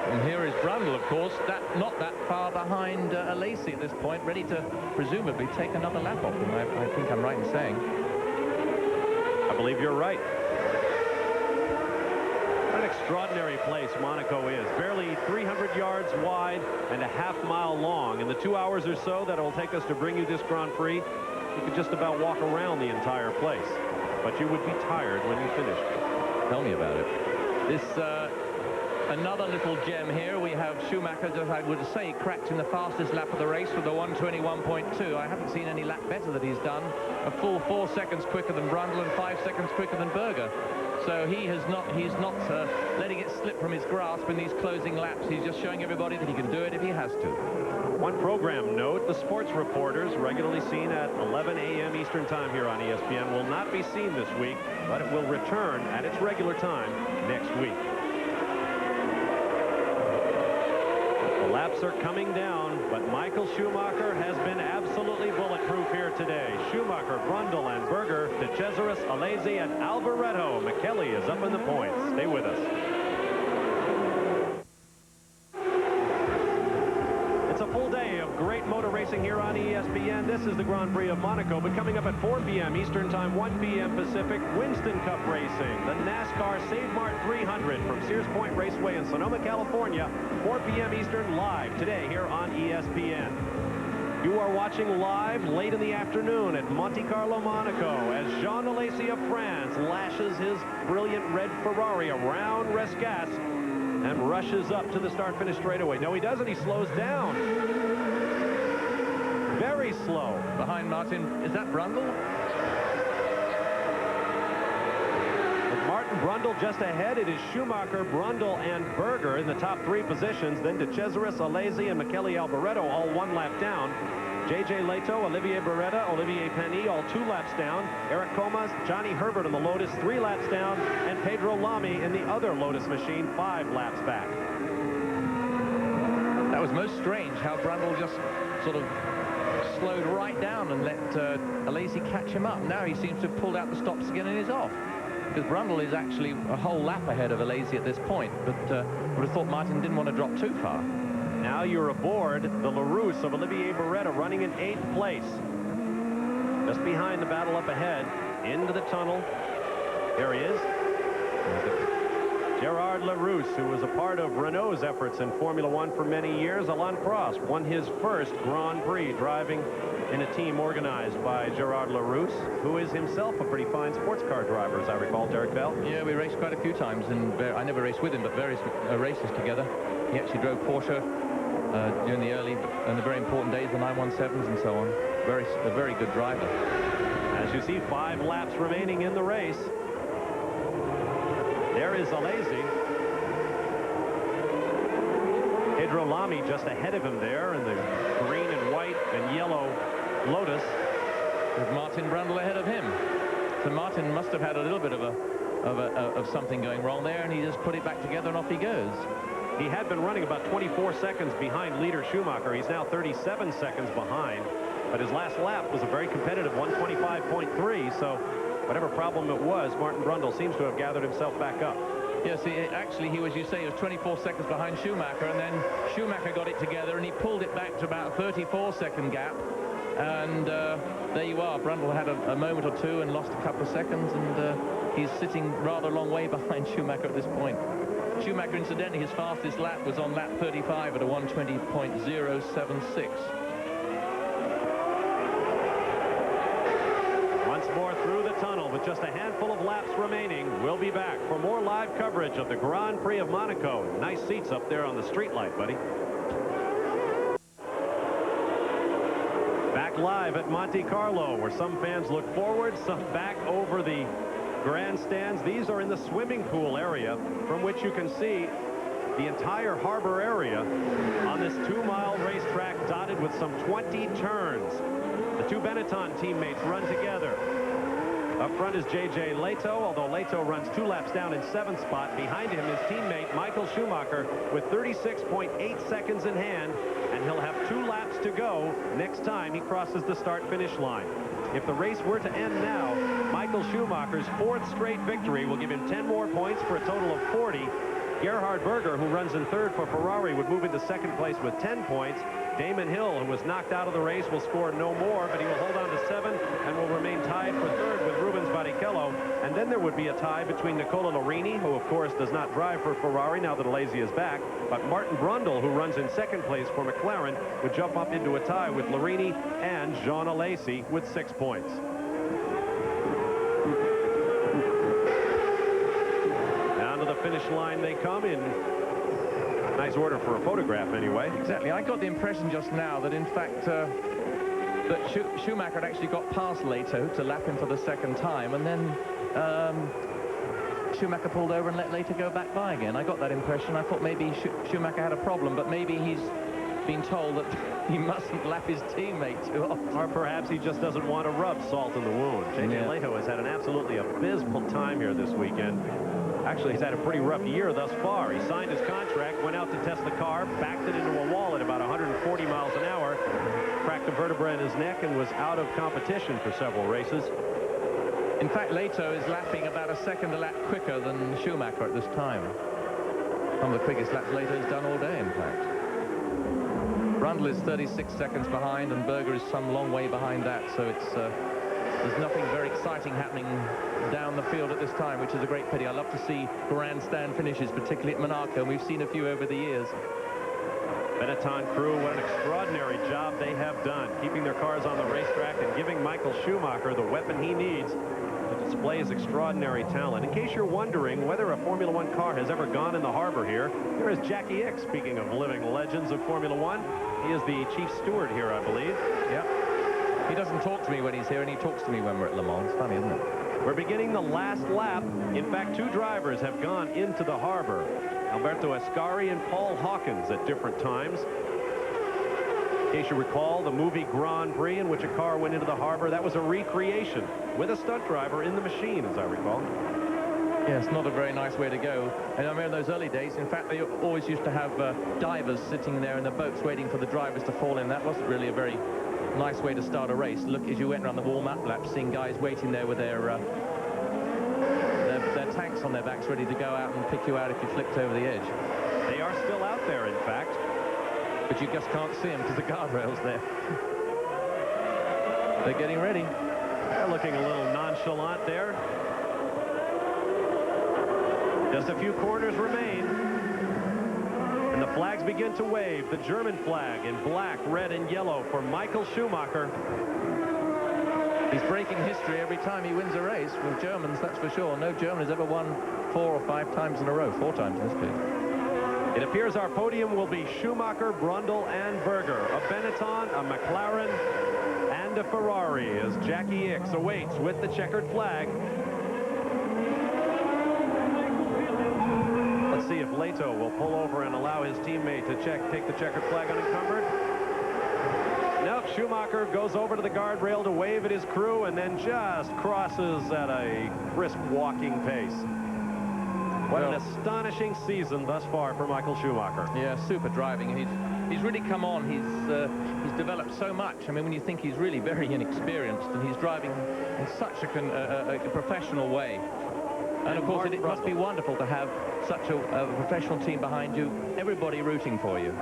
And here is Brundle, of course, not that far behind Alesi at this point, ready to presumably take another lap off him. I think I'm right in saying. I believe you're right. What an extraordinary place Monaco is. Barely 300 yards wide and a half-mile long. In the 2 hours or so that it will take us to bring you this Grand Prix, you could just about walk around the entire place. But you would be tired when you finished. Tell me about it. This, another little gem here. We have Schumacher, as I would say, cracked in the fastest lap of the race with a 1:21.2. I haven't seen any lap better that he's done. A full 4 seconds quicker than Brundle and 5 seconds quicker than Berger. So he's not letting it slip from his grasp in these closing laps. He's just showing everybody that he can do it if he has to. One program note, the sports reporters, regularly seen at 11 a.m. Eastern Time here on ESPN, will not be seen this week, but it will return at its regular time next week. The laps are coming down, but Michael Schumacher has been absolutely bulletproof here today. Schumacher, Brundle, and Berger, De Cesaris, Alesi, and Alboreto. McKelly is up in the points. Stay with us. It's a full day of great motor racing here on ESPN. This is the Grand Prix of Monaco, but coming up at 4 p.m. Eastern Time, 1 p.m. Pacific, Winston Cup Racing, the NASCAR Save Mart 300 from Sears Point Raceway in Sonoma, California, 4 p.m. Eastern, live today here on ESPN. You are watching live late in the afternoon at Monte Carlo, Monaco, as Jean Alesi of France lashes his brilliant red Ferrari around Rescas and rushes up to the start-finish straightaway. No, he doesn't. He slows down. Very slow. Behind Martin, is that Brundle? With Martin Brundle just ahead, it is Schumacher, Brundle, and Berger in the top 3 positions. Then De Cesaris, Alesi, and Michele Alboreto all 1 lap down. J.J. Leto, Olivier Beretta, Olivier Panis all 2 laps down. Eric Comas, Johnny Herbert in the Lotus 3 laps down. And Pedro Lamy in the other Lotus machine 5 laps back. That was most strange how Brundle just sort of slowed right down and let Alesi catch him up. Now he seems to have pulled out the stops again and is off. Because Brundle is actually a whole lap ahead of Alesi at this point. But would have thought Martin didn't want to drop too far. Now you're aboard the LaRousse of Olivier Beretta, running in 8th place. Just behind the battle up ahead, into the tunnel. There he is. Gerard LaRousse, who was a part of Renault's efforts in Formula One for many years. Alain Prost won his first Grand Prix driving in a team organized by Gerard LaRousse, who is himself a pretty fine sports car driver, as I recall, Derek Bell. Yeah, we raced quite a few times, and I never raced with him, but various races together. He actually drove Porsche during the early and the very important days, the 917s and so on. A very good driver. As you see, 5 laps remaining in the race. There is Alesi. Pedro Lamy just ahead of him there in the green and white and yellow Lotus. With Martin Brundle ahead of him. So Martin must have had a little bit of something going wrong there, and he just put it back together and off he goes. He had been running about 24 seconds behind leader Schumacher. He's now 37 seconds behind, but his last lap was a very competitive 125.3, so whatever problem it was, Martin Brundle seems to have gathered himself back up. Yes, actually, he was 24 seconds behind Schumacher, and then Schumacher got it together, and he pulled it back to about a 34-second gap. And there you are. Brundle had a moment or two and lost a couple of seconds, and he's sitting rather a long way behind Schumacher at this point. Schumacher, incidentally, his fastest lap was on lap 35 at a 1:20.076. Once more through the tunnel with just a handful of laps remaining. We'll be back for more live coverage of the Grand Prix of Monaco. Nice seats up there on the street light, buddy. Back live at Monte Carlo, where some fans look forward, some back over the grandstands. These are in the swimming pool area, from which you can see the entire harbor area on this 2-mile racetrack dotted with some 20 turns. The 2 Benetton teammates run together. Up front is J.J. Leto, although Leto runs 2 laps down in 7th spot. Behind him is teammate Michael Schumacher with 36.8 seconds in hand, and he'll have 2 laps to go next time he crosses the start-finish line. If the race were to end now, Michael Schumacher's 4th straight victory will give him 10 more points for a total of 40. Gerhard Berger, who runs in third for Ferrari, would move into second place with 10 points. Damon Hill, who was knocked out of the race, will score no more, but he will hold on to 7 and will remain tied for third with Rubens Barrichello. And then there would be a tie between Nicola Larini, who of course does not drive for Ferrari now that Alesi is back, but Martin Brundle, who runs in second place for McLaren, would jump up into a tie with Larini and Jean Alesi with 6 points. Down to the finish line they come in. Nice order for a photograph, anyway. Exactly. I got the impression just now that, in fact, that Schumacher had actually got past Leto to lap him for the second time, and then Schumacher pulled over and let Leto go back by again. I got that impression. I thought maybe Schumacher had a problem, but maybe he's been told that he mustn't lap his teammate too often. Or perhaps he just doesn't want to rub salt in the wound. J.J. Leto has had an absolutely abysmal time here this weekend. Actually, he's had a pretty rough year thus far. He signed his contract, went out to test the car, backed it into a wall at about 140 miles an hour, cracked a vertebra in his neck, and was out of competition for several races. In fact, Leto is lapping about a second a lap quicker than Schumacher at this time. One of the quickest laps Leto's done all day, in fact. Brundle is 36 seconds behind, and Berger is some long way behind that, so it's there's nothing very exciting happening down the field at this time, which is a great pity. I love to see grandstand finishes, particularly at Monaco, and we've seen a few over the years. Benetton crew, what an extraordinary job they have done, keeping their cars on the racetrack and giving Michael Schumacher the weapon he needs to display his extraordinary talent. In case you're wondering whether a Formula One car has ever gone in the harbor here, here is Jackie Ickx, speaking of living legends of Formula One. He is the chief steward here, I believe. Yep. He doesn't talk to me when he's here, and he talks to me when we're at Le Mans. It's funny, isn't it? We're beginning the last lap. In fact, 2 drivers have gone into the harbor. Alberto Ascari and Paul Hawkins at different times. In case you recall, the movie Grand Prix, in which a car went into the harbor, that was a recreation with a stunt driver in the machine, as I recall. Yes, not a very nice way to go. And I remember in those early days, in fact, they always used to have divers sitting there in the boats waiting for the drivers to fall in. That wasn't really a very nice way to start a race. Look, as you went around the warm-up lap, seeing guys waiting there with their tanks on their backs ready to go out and pick you out if you flipped over the edge. They are still out there, in fact. But you just can't see them because the guardrail's there. They're getting ready. They're looking a little nonchalant there. Just a few corners remain. And the flags begin to wave. The German flag in black, red, and yellow for Michael Schumacher. He's breaking history every time he wins a race with Germans, that's for sure. No German has ever won 4 or 5 times in a row. 4 times in this case. It appears our podium will be Schumacher, Brundle, and Berger. A Benetton, a McLaren, and a Ferrari as Jackie Ickx awaits with the checkered flag. Let's see if Leto will pull over and allow his teammate to take the checkered flag unencumbered. Nope, Schumacher goes over to the guardrail to wave at his crew and then just crosses at a brisk walking pace. What an astonishing season thus far for Michael Schumacher. Yeah, super driving. He's really come on. He's developed so much. I mean, when you think he's really very inexperienced, and he's driving in such a professional way. And of course, it must be wonderful to have such a professional team behind you, everybody rooting for you.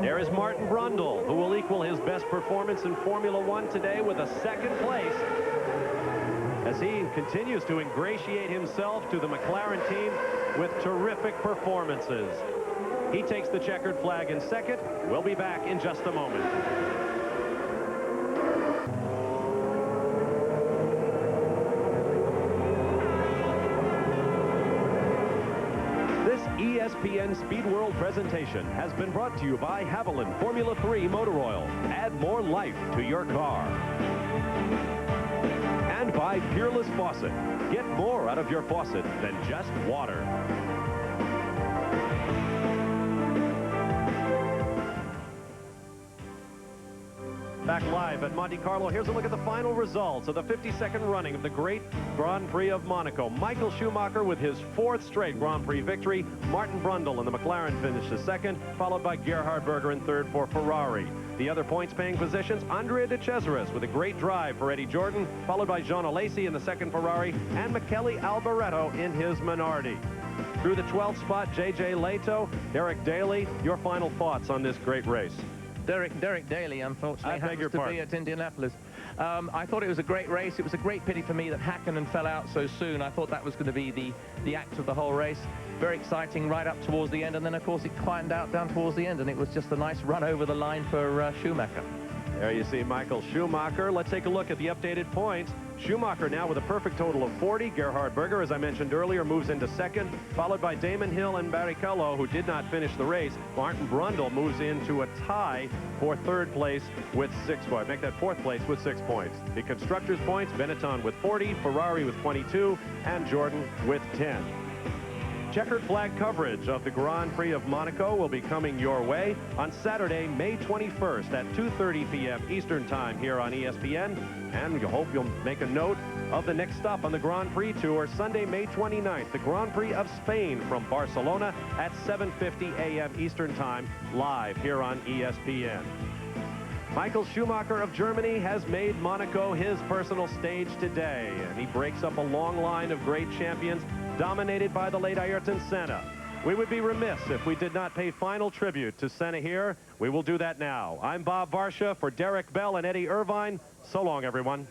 There is Martin Brundle, who will equal his best performance in Formula One today with a 2nd place, as he continues to ingratiate himself to the McLaren team with terrific performances. He takes the checkered flag in 2nd. We'll be back in just a moment. ESPN Speed World presentation has been brought to you by Haviland Formula 3 Motor Oil. Add more life to your car. And by Peerless Faucet. Get more out of your faucet than just water. Back live at Monte Carlo, here's a look at the final results of the 52nd running of the great Grand Prix of Monaco. Michael Schumacher with his 4th straight Grand Prix victory. Martin Brundle in the McLaren finished as 2nd, followed by Gerhard Berger in 3rd for Ferrari. The other points-paying positions, Andrea De Cesaris with a great drive for Eddie Jordan, followed by Jean Alesi in the 2nd Ferrari, and Michele Alboreto in his Minardi. Through the 12th spot, J.J. Leto, Derek Daly, your final thoughts on this great race. Derek Daly, unfortunately, happens to be at Indianapolis. I thought it was a great race. It was a great pity for me that Hakkinen fell out so soon. I thought that was going to be the act of the whole race. Very exciting right up towards the end, and then, of course, it climbed out down towards the end, and it was just a nice run over the line for Schumacher. There you see Michael Schumacher. Let's take a look at the updated points. Schumacher now with a perfect total of 40. Gerhard Berger, as I mentioned earlier, moves into second, followed by Damon Hill and Barrichello, who did not finish the race. Martin Brundle moves into a tie for third place with 6 points. Make that fourth place with 6 points. The constructors' points, Benetton with 40, Ferrari with 22, and Jordan with 10. Checkered flag coverage of the Grand Prix of Monaco will be coming your way on Saturday, May 21st at 2:30 p.m. Eastern Time here on ESPN. And we hope you'll make a note of the next stop on the Grand Prix Tour, Sunday, May 29th, the Grand Prix of Spain from Barcelona at 7:50 a.m. Eastern Time, live here on ESPN. Michael Schumacher of Germany has made Monaco his personal stage today, and he breaks up a long line of great champions dominated by the late Ayrton Senna. We would be remiss if we did not pay final tribute to Senna here. We will do that now. I'm Bob Varsha for Derek Bell and Eddie Irvine. So long, everyone.